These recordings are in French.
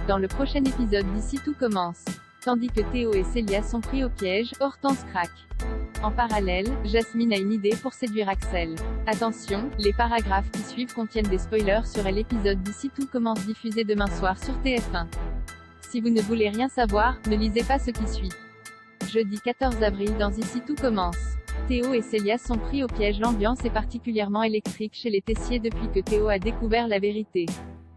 Dans le prochain épisode d'Ici tout commence. Tandis que Théo et Célia sont pris au piège, Hortense craque. En parallèle, Jasmine a une idée pour séduire Axel. Attention, les paragraphes qui suivent contiennent des spoilers sur l'épisode d'Ici tout commence diffusé demain soir sur TF1. Si vous ne voulez rien savoir, ne lisez pas ce qui suit. Jeudi 14 avril dans Ici tout commence. Théo et Célia sont pris au piège. L'ambiance est particulièrement électrique chez les Tessier depuis que Théo a découvert la vérité.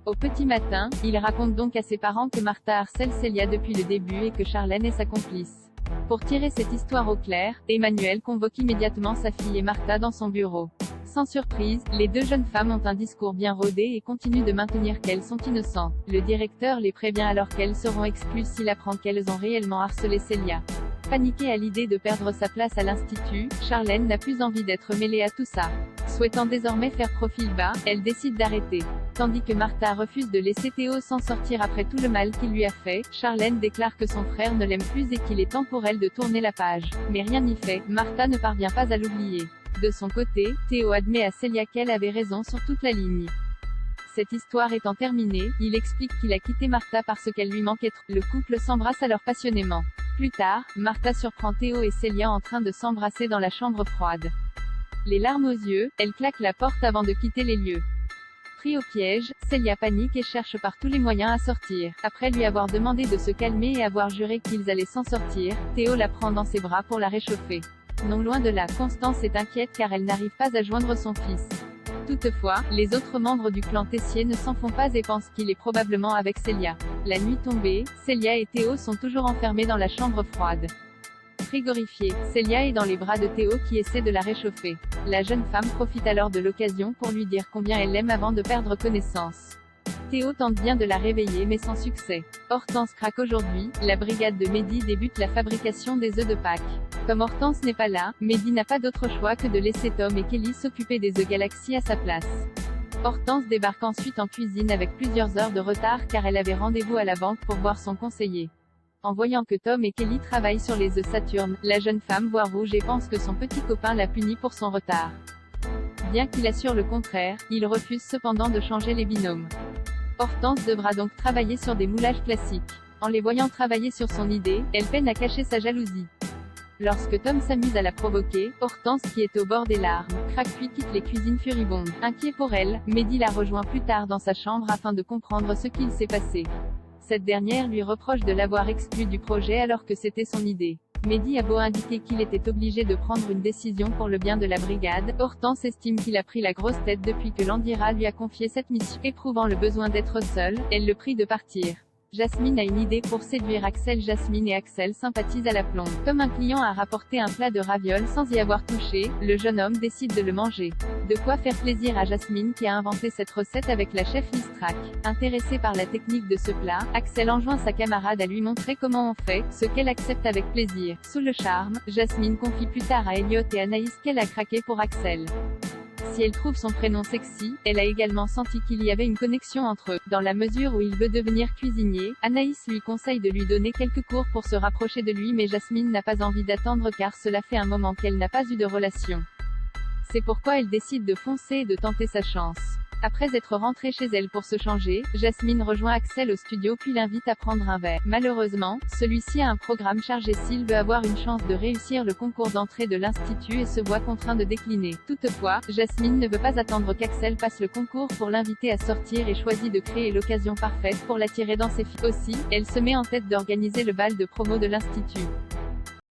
Au petit matin, il raconte donc à ses parents que Martha harcèle Célia depuis le début et que Charlène est sa complice. Pour tirer cette histoire au clair, Emmanuel convoque immédiatement sa fille et Martha dans son bureau. Sans surprise, les deux jeunes femmes ont un discours bien rodé et continuent de maintenir qu'elles sont innocentes. Le directeur les prévient alors qu'elles seront exclues s'il apprend qu'elles ont réellement harcelé Célia. Paniquée à l'idée de perdre sa place à l'institut, Charlène n'a plus envie d'être mêlée à tout ça. Souhaitant désormais faire profil bas, elle décide d'arrêter. Tandis que Martha refuse de laisser Théo s'en sortir après tout le mal qu'il lui a fait, Charlène déclare que son frère ne l'aime plus et qu'il est temps pour elle de tourner la page. Mais rien n'y fait, Martha ne parvient pas à l'oublier. De son côté, Théo admet à Célia qu'elle avait raison sur toute la ligne. Cette histoire étant terminée, il explique qu'il a quitté Martha parce qu'elle lui manquait trop. Le couple s'embrasse alors passionnément. Plus tard, Martha surprend Théo et Célia en train de s'embrasser dans la chambre froide. Les larmes aux yeux, elle claque la porte avant de quitter les lieux. Pris au piège, Célia panique et cherche par tous les moyens à sortir. Après lui avoir demandé de se calmer et avoir juré qu'ils allaient s'en sortir, Théo la prend dans ses bras pour la réchauffer. Non loin de là, Constance est inquiète car elle n'arrive pas à joindre son fils. Toutefois, les autres membres du clan Tessier ne s'en font pas et pensent qu'il est probablement avec Célia. La nuit tombée, Célia et Théo sont toujours enfermés dans la chambre froide. Frigorifiée, Célia est dans les bras de Théo qui essaie de la réchauffer. La jeune femme profite alors de l'occasion pour lui dire combien elle l'aime avant de perdre connaissance. Théo tente bien de la réveiller mais sans succès. Hortense craque aujourd'hui, la brigade de Mehdi débute la fabrication des œufs de Pâques. Comme Hortense n'est pas là, Mehdi n'a pas d'autre choix que de laisser Tom et Kelly s'occuper des œufs Galaxy à sa place. Hortense débarque ensuite en cuisine avec plusieurs heures de retard car elle avait rendez-vous à la banque pour voir son conseiller. En voyant que Tom et Kelly travaillent sur les œufs Saturne, la jeune femme voit rouge et pense que son petit copain l'a puni pour son retard. Bien qu'il assure le contraire, il refuse cependant de changer les binômes. Hortense devra donc travailler sur des moulages classiques. En les voyant travailler sur son idée, elle peine à cacher sa jalousie. Lorsque Tom s'amuse à la provoquer, Hortense qui est au bord des larmes, craque puis quitte les cuisines furibondes. Inquiet pour elle, Mehdi la rejoint plus tard dans sa chambre afin de comprendre ce qu'il s'est passé. Cette dernière lui reproche de l'avoir exclu du projet alors que c'était son idée. Mehdi a beau indiquer qu'il était obligé de prendre une décision pour le bien de la brigade, Hortense estime qu'il a pris la grosse tête depuis que Landira lui a confié cette mission. Éprouvant le besoin d'être seule, elle le prie de partir. Jasmine a une idée pour séduire Axel. Jasmine et Axel sympathisent à la plombe. Comme un client a rapporté un plat de ravioles sans y avoir touché, le jeune homme décide de le manger. De quoi faire plaisir à Jasmine qui a inventé cette recette avec la chef Listrak. Intéressé par la technique de ce plat, Axel enjoint sa camarade à lui montrer comment on fait, ce qu'elle accepte avec plaisir. Sous le charme, Jasmine confie plus tard à Elliot et Anaïs qu'elle a craqué pour Axel. Si elle trouve son prénom sexy, elle a également senti qu'il y avait une connexion entre eux. Dans la mesure où il veut devenir cuisinier, Anaïs lui conseille de lui donner quelques cours pour se rapprocher de lui mais Jasmine n'a pas envie d'attendre car cela fait un moment qu'elle n'a pas eu de relation. C'est pourquoi elle décide de foncer et de tenter sa chance. Après être rentrée chez elle pour se changer, Jasmine rejoint Axel au studio puis l'invite à prendre un verre. Malheureusement, celui-ci a un programme chargé s'il veut avoir une chance de réussir le concours d'entrée de l'institut et se voit contraint de décliner. Toutefois, Jasmine ne veut pas attendre qu'Axel passe le concours pour l'inviter à sortir et choisit de créer l'occasion parfaite pour l'attirer dans ses filles. Aussi, elle se met en tête d'organiser le bal de promo de l'institut.